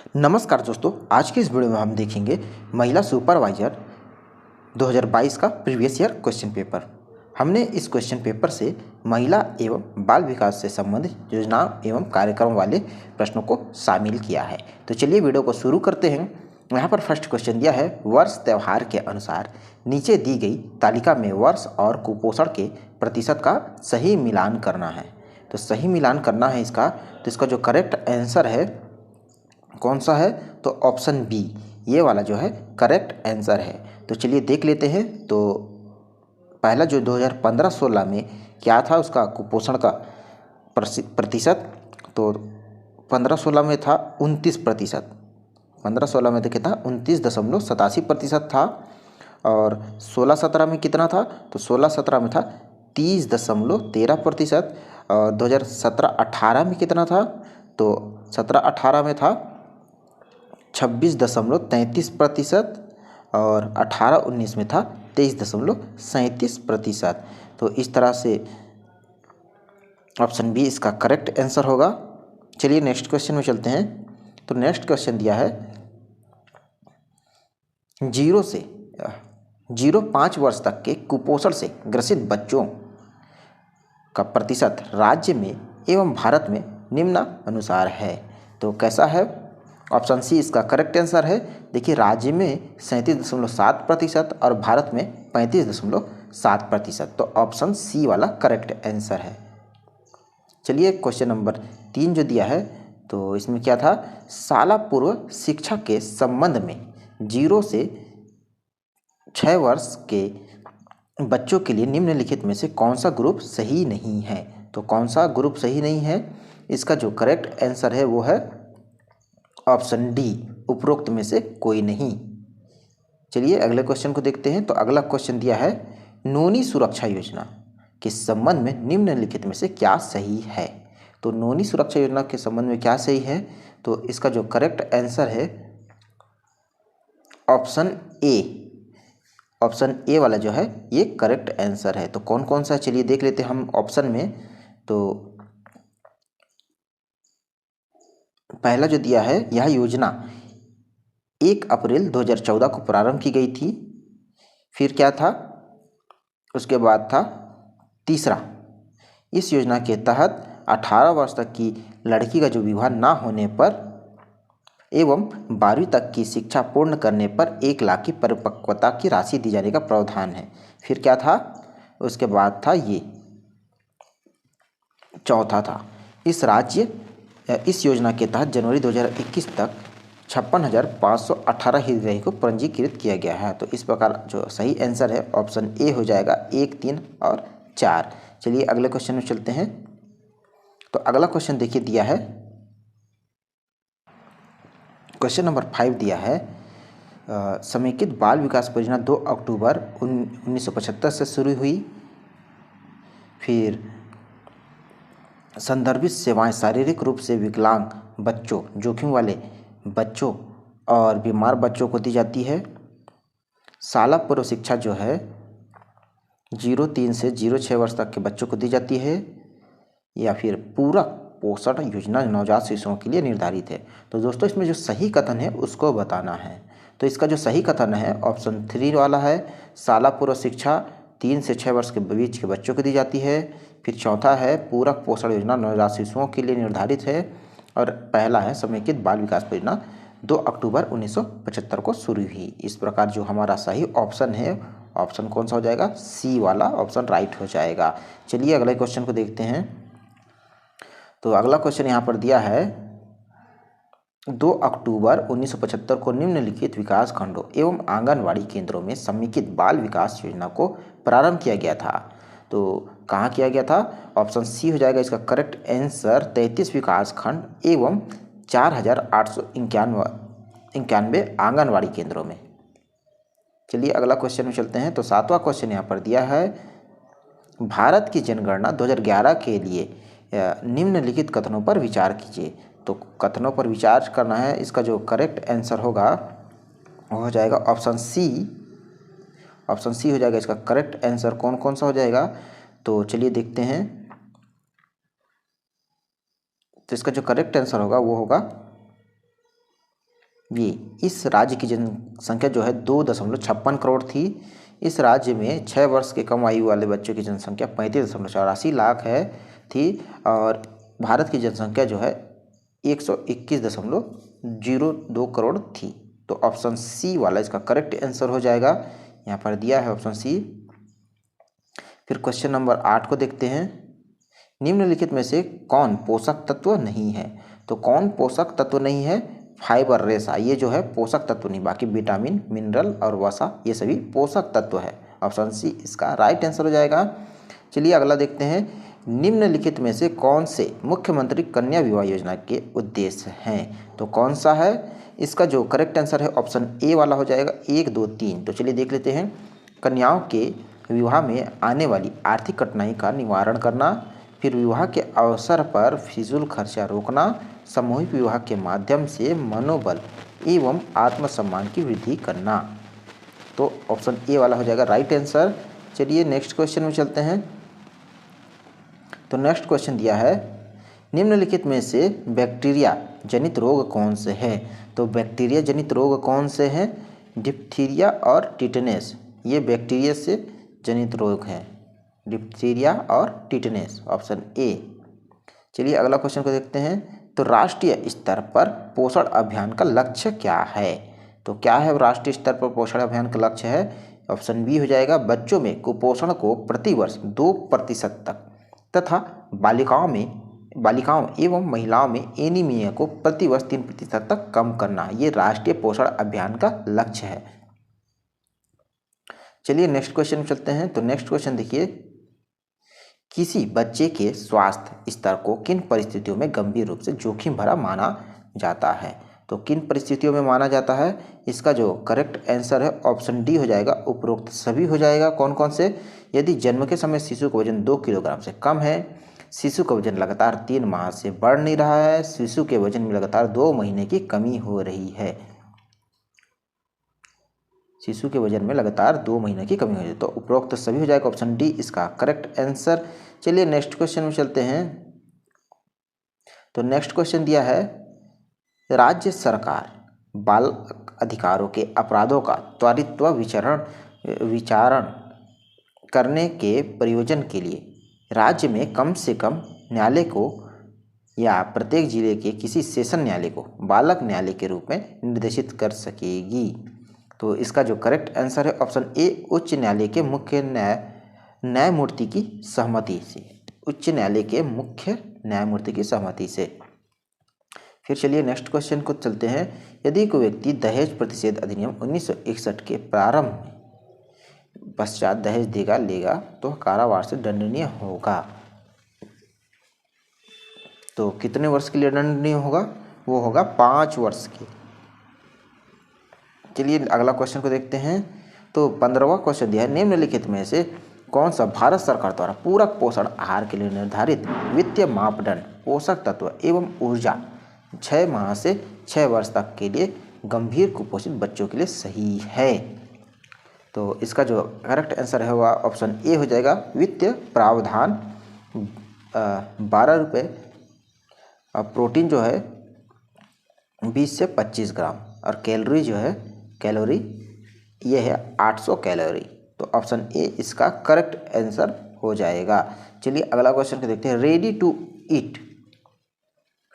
नमस्कार दोस्तों, आज की इस वीडियो में हम देखेंगे महिला सुपरवाइजर 2022 का प्रीवियस ईयर क्वेश्चन पेपर। हमने इस क्वेश्चन पेपर से महिला एवं बाल विकास से संबंधित योजनाओं एवं कार्यक्रम वाले प्रश्नों को शामिल किया है। तो चलिए वीडियो को शुरू करते हैं। यहाँ पर फर्स्ट क्वेश्चन दिया है, वर्ष त्यौहार के अनुसार नीचे दी गई तालिका में वर्ष और कुपोषण के प्रतिशत का सही मिलान करना है। तो सही मिलान करना है इसका, तो इसका जो करेक्ट आंसर है कौन सा है, तो ऑप्शन बी ये वाला जो है करेक्ट आंसर है। तो चलिए देख लेते हैं। तो पहला जो 2015-16 में क्या था उसका कुपोषण का प्रतिशत, तो 15-16 में था 29%। 15-16 में तो कितना 29.87% था। और 16-17 में कितना था, तो 16-17 में था 30.13%। और 2017-18 में कितना था, तो 17-18 में था 26.33%। और 18-19 में था 23.37%। तो इस तरह से ऑप्शन बी इसका करेक्ट आंसर होगा। चलिए नेक्स्ट क्वेश्चन में चलते हैं। तो नेक्स्ट क्वेश्चन दिया है, 0 से 5 वर्ष तक के कुपोषण से ग्रसित बच्चों का प्रतिशत राज्य में एवं भारत में निम्नानुसार है। तो कैसा है, ऑप्शन सी इसका करेक्ट आंसर है। देखिए, राज्य में 37.7% और भारत में 35.7%। तो ऑप्शन सी वाला करेक्ट आंसर है। चलिए क्वेश्चन नंबर 3 जो दिया है, तो इसमें क्या था, शाला पूर्व शिक्षा के संबंध में 0 से 6 वर्ष के बच्चों के लिए निम्नलिखित में से कौन सा ग्रुप सही नहीं है। तो कौन सा ग्रुप सही नहीं है, इसका जो करेक्ट आंसर है वो है ऑप्शन डी, उपरोक्त में से कोई नहीं। चलिए अगले क्वेश्चन को देखते हैं। तो अगला क्वेश्चन दिया है, नोनी सुरक्षा योजना के संबंध में निम्नलिखित में से क्या सही है। तो नोनी सुरक्षा योजना के संबंध में क्या सही है, तो इसका जो करेक्ट आंसर है ऑप्शन ए। ऑप्शन ए वाला जो है ये करेक्ट आंसर है। तो कौन कौन सा, चलिए देख लेते हैं हम ऑप्शन में। तो पहला जो दिया है, यह योजना 1 अप्रैल 2014 को प्रारंभ की गई थी। फिर क्या था, उसके बाद था तीसरा, इस योजना के तहत 18 वर्ष तक की लड़की का जो विवाह ना होने पर एवं 12वीं तक की शिक्षा पूर्ण करने पर 1 लाख की परिपक्वता की राशि दी जाने का प्रावधान है। फिर क्या था, उसके बाद था ये चौथा था, इस योजना के तहत जनवरी 2021 तक 56,518 हितग्राही को पंजीकृत किया गया है। तो इस प्रकार जो सही आंसर है ऑप्शन ए हो जाएगा, 1, 3 और 4। चलिए अगले क्वेश्चन में चलते हैं। तो अगला क्वेश्चन देखिए दिया है, क्वेश्चन नंबर 5 दिया है, समेकित बाल विकास परियोजना 2 अक्टूबर 1975 से शुरू हुई। फिर संदर्भित सेवाएं शारीरिक रूप से विकलांग बच्चों, जोखिम वाले बच्चों और बीमार बच्चों को दी जाती है। शाला पूर्व शिक्षा जो है 0-3 से 0-6 वर्ष तक के बच्चों को दी जाती है। या फिर पूरक पोषण योजना नवजात शिशुओं के लिए निर्धारित है। तो दोस्तों इसमें जो सही कथन है उसको बताना है। तो इसका जो सही कथन है ऑप्शन 3 वाला है, शाला पूर्व शिक्षा 3 से 6 वर्ष के बीच के बच्चों को दी जाती है। फिर चौथा है पूरक पोषण योजना नवजात शिशुओं के लिए निर्धारित है। और पहला है समेकित बाल विकास परियोजना 2 अक्टूबर 1975 को शुरू हुई। इस प्रकार जो हमारा सही ऑप्शन है, ऑप्शन कौन सा हो जाएगा, सी वाला ऑप्शन राइट हो जाएगा। चलिए अगले क्वेश्चन को देखते हैं। तो अगला क्वेश्चन यहाँ पर दिया है, 2 अक्टूबर 1975 को निम्नलिखित विकास खंडों एवं आंगनवाड़ी केंद्रों में समेकित बाल विकास योजना को प्रारंभ किया गया था। तो कहाँ किया गया था, ऑप्शन सी हो जाएगा इसका करेक्ट आंसर, 33 विकास खंड एवं 4,891 आंगनवाड़ी केंद्रों में। चलिए अगला क्वेश्चन में चलते हैं। तो 7वां क्वेश्चन यहाँ पर दिया है, भारत की जनगणना 2011 के लिए निम्नलिखित कथनों पर विचार कीजिए। तो कथनों पर विचार करना है, इसका जो करेक्ट आंसर होगा वो हो जाएगा ऑप्शन सी। ऑप्शन सी हो जाएगा इसका करेक्ट आंसर। कौन कौन सा हो जाएगा, तो चलिए देखते हैं। तो इसका जो करेक्ट आंसर होगा वो होगा ये इस राज्य की जनसंख्या जो है 2.56 करोड़ थी। इस राज्य में 6 वर्ष के कम आयु वाले बच्चों की जनसंख्या 35.84 लाख है थी और भारत की जनसंख्या जो है 121.02 करोड़ थी। तो ऑप्शन सी वाला इसका करेक्ट आंसर हो जाएगा, यहाँ पर दिया है ऑप्शन सी। फिर क्वेश्चन नंबर 8 को देखते हैं। निम्नलिखित में से कौन पोषक तत्व नहीं है? तो कौन पोषक तत्व नहीं है? फाइबर, रेशा, ये जो है पोषक तत्व नहीं, बाकी विटामिन, मिनरल और वसा ये सभी पोषक तत्व है। ऑप्शन सी इसका राइट आंसर हो जाएगा। चलिए अगला देखते हैं। निम्नलिखित में से कौन से मुख्यमंत्री कन्या विवाह योजना के उद्देश्य हैं? तो कौन सा है? इसका जो करेक्ट आंसर है ऑप्शन ए वाला हो जाएगा, 1, 2, 3। तो चलिए देख लेते हैं। कन्याओं के विवाह में आने वाली आर्थिक कठिनाई का निवारण करना, फिर विवाह के अवसर पर फिजूल खर्चा रोकना, सामूहिक विवाह के माध्यम से मनोबल एवं आत्मसम्मान की वृद्धि करना। तो ऑप्शन ए वाला हो जाएगा राइट आंसर। चलिए नेक्स्ट क्वेश्चन में चलते हैं। तो नेक्स्ट क्वेश्चन दिया है, निम्नलिखित में से बैक्टीरिया जनित रोग कौन से हैं? तो बैक्टीरिया जनित रोग कौन से हैं? डिप्थीरिया और टिटनेस, ये बैक्टीरिया से जनित रोग हैं, डिप्थीरिया और टिटनेस, ऑप्शन ए। चलिए अगला क्वेश्चन को देखते हैं। तो राष्ट्रीय स्तर पर पोषण अभियान का लक्ष्य क्या है? तो क्या है राष्ट्रीय स्तर पर पोषण अभियान का लक्ष्य है? ऑप्शन बी हो जाएगा, बच्चों में कुपोषण को प्रतिवर्ष 2% तक तथा बालिकाओं एवं महिलाओं में एनीमिया को प्रतिवर्ष 3% तक कम करना, ये राष्ट्रीय पोषण अभियान का लक्ष्य है। चलिए नेक्स्ट क्वेश्चन में चलते हैं। तो नेक्स्ट क्वेश्चन देखिए, किसी बच्चे के स्वास्थ्य स्तर को किन परिस्थितियों में गंभीर रूप से जोखिम भरा माना जाता है? तो किन परिस्थितियों में माना जाता है? इसका जो करेक्ट आंसर है ऑप्शन डी हो जाएगा, उपरोक्त सभी हो जाएगा। कौन कौन से? यदि जन्म के समय शिशु का वजन 2 किलोग्राम से कम है, शिशु का वजन लगातार 3 माह से बढ़ नहीं रहा है, शिशु के वजन में लगातार 2 महीने की कमी हो रही है, शिशु के वजन में लगातार 2 महीने की कमी हो रही है। तो उपरोक्त सभी हो जाएगा, ऑप्शन डी इसका करेक्ट आंसर। चलिए नेक्स्ट क्वेश्चन में चलते हैं। तो नेक्स्ट क्वेश्चन दिया है, राज्य सरकार बाल अधिकारों के अपराधों का त्वरित विचारण करने के प्रयोजन के लिए राज्य में कम से कम न्यायालय को या प्रत्येक जिले के किसी सेशन न्यायालय को बालक न्यायालय के रूप में निर्देशित कर सकेगी। तो इसका जो करेक्ट आंसर है ऑप्शन ए, उच्च न्यायालय के मुख्य न्यायमूर्ति की सहमति से, उच्च न्यायालय के मुख्य न्यायमूर्ति की सहमति से। फिर चलिए नेक्स्ट क्वेश्चन को चलते हैं। यदि कोई व्यक्ति दहेज प्रतिषेध अधिनियम 1961 के प्रारंभ में पश्चात दहेज लेगा तो कारावास से दंडनीय होगा। तो कितने वर्ष के लिए दंडनीय होगा? वो होगा 5 वर्ष के। चलिए अगला क्वेश्चन को देखते हैं। तो 15वां क्वेश्चन दिया है, निम्नलिखित में से कौन सा भारत सरकार द्वारा पूरक पोषण आहार के लिए निर्धारित वित्तीय मापदंड पोषक तत्व एवं ऊर्जा 6 माह से 6 वर्ष तक के लिए गंभीर कुपोषित बच्चों के लिए सही है? तो इसका जो करेक्ट आंसर है वह ऑप्शन ए हो जाएगा, वित्तीय प्रावधान 12 रुपये, प्रोटीन जो है 20 से 25 ग्राम और कैलोरी जो है ये है 800 कैलोरी। तो ऑप्शन ए इसका करेक्ट आंसर हो जाएगा। चलिए अगला क्वेश्चन को देखते हैं। रेडी टू ईट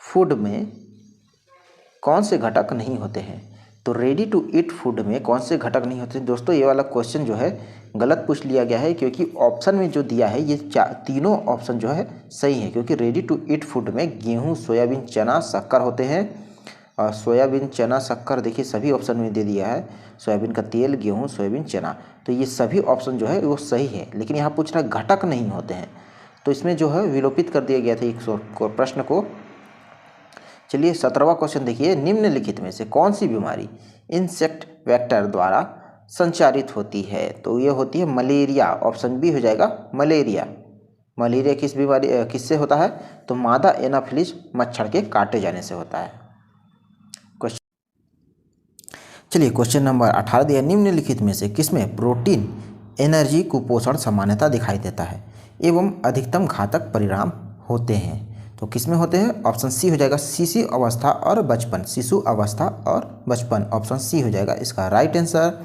फूड में कौन से घटक नहीं होते हैं? तो रेडी टू ईट फूड में कौन से घटक नहीं होते? दोस्तों ये वाला क्वेश्चन जो है गलत पूछ लिया गया है, क्योंकि ऑप्शन में जो दिया है ये तीनों ऑप्शन जो है सही है, क्योंकि रेडी टू ईट फूड में गेहूँ, सोयाबीन, चना, शक्कर होते हैं। और सोयाबीन, चना, शक्कर देखिए सभी ऑप्शन में दे दिया है, सोयाबीन का तेल, गेहूँ, सोयाबीन, चना, तो ये सभी ऑप्शन जो है वो सही है। लेकिन यहाँ पूछ रहा है घटक नहीं होते हैं, तो इसमें जो है विलोपित कर दिया गया था एक प्रश्न को। चलिए 17वां क्वेश्चन देखिए, निम्नलिखित में से कौन सी बीमारी इंसेक्ट वेक्टर द्वारा संचारित होती है? तो ये होती है मलेरिया, ऑप्शन बी हो जाएगा मलेरिया। मलेरिया किससे होता है? तो मादा एनाफिलिस मच्छर के काटे जाने से होता है। चलिए क्वेश्चन नंबर 18 दिया, निम्नलिखित में से किसमें प्रोटीन एनर्जी कुपोषण सामान्यता दिखाई देता है एवं अधिकतम घातक परिणाम होते हैं? तो किस में होते हैं? ऑप्शन सी हो जाएगा, शिशु अवस्था और बचपन, शिशु अवस्था और बचपन, ऑप्शन सी हो जाएगा इसका राइट आंसर।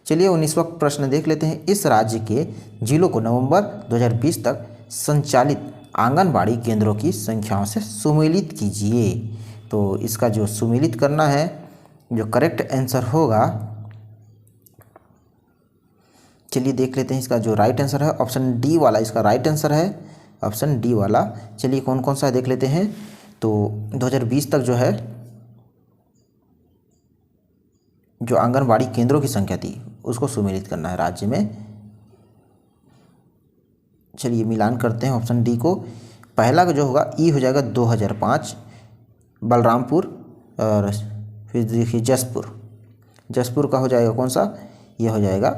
चलिए 19वां प्रश्न देख लेते हैं। इस राज्य के जिलों को नवंबर 2020 तक संचालित आंगनबाड़ी केंद्रों की संख्याओं से सुमेलित कीजिए। तो इसका जो सुमेलित करना है, जो करेक्ट आंसर होगा, चलिए देख लेते हैं। इसका जो राइट आंसर है ऑप्शन डी वाला इसका राइट आंसर है, ऑप्शन डी वाला। चलिए कौन कौन सा है देख लेते हैं। तो 2020 तक जो है जो आंगनबाड़ी केंद्रों की संख्या थी उसको सुमेलित करना है राज्य में। चलिए मिलान करते हैं ऑप्शन डी को। पहला जो होगा ई हो जाएगा 2005 बलरामपुर, और फिर देखिए जसपुर का हो जाएगा कौन सा, ये हो जाएगा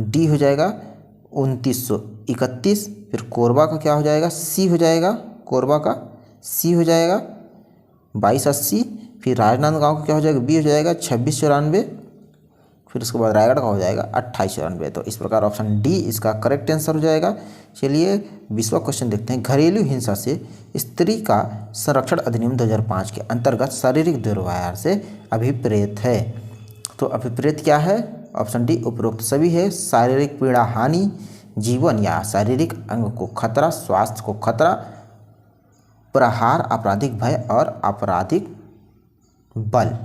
डी हो जाएगा 2931। फिर कोरबा का क्या हो जाएगा, सी हो जाएगा, कोरबा का सी हो जाएगा 2280। फिर राजनांदगांव का क्या हो जाएगा, बी हो जाएगा 2694। फिर उसके बाद रायगढ़ का हो जाएगा 2894। तो इस प्रकार ऑप्शन डी इसका करेक्ट आंसर हो जाएगा। चलिए 20वां क्वेश्चन देखते हैं। घरेलू हिंसा से स्त्री का संरक्षण अधिनियम 2005 के अंतर्गत शारीरिक दुर्व्यवहार से अभिप्रेत है। तो अभिप्रेत क्या है? ऑप्शन डी उपरोक्त सभी है। शारीरिक पीड़ा, हानि, जीवन या शारीरिक अंग को खतरा, स्वास्थ्य को खतरा, प्रहार, आपराधिक भय और आपराधिक बल।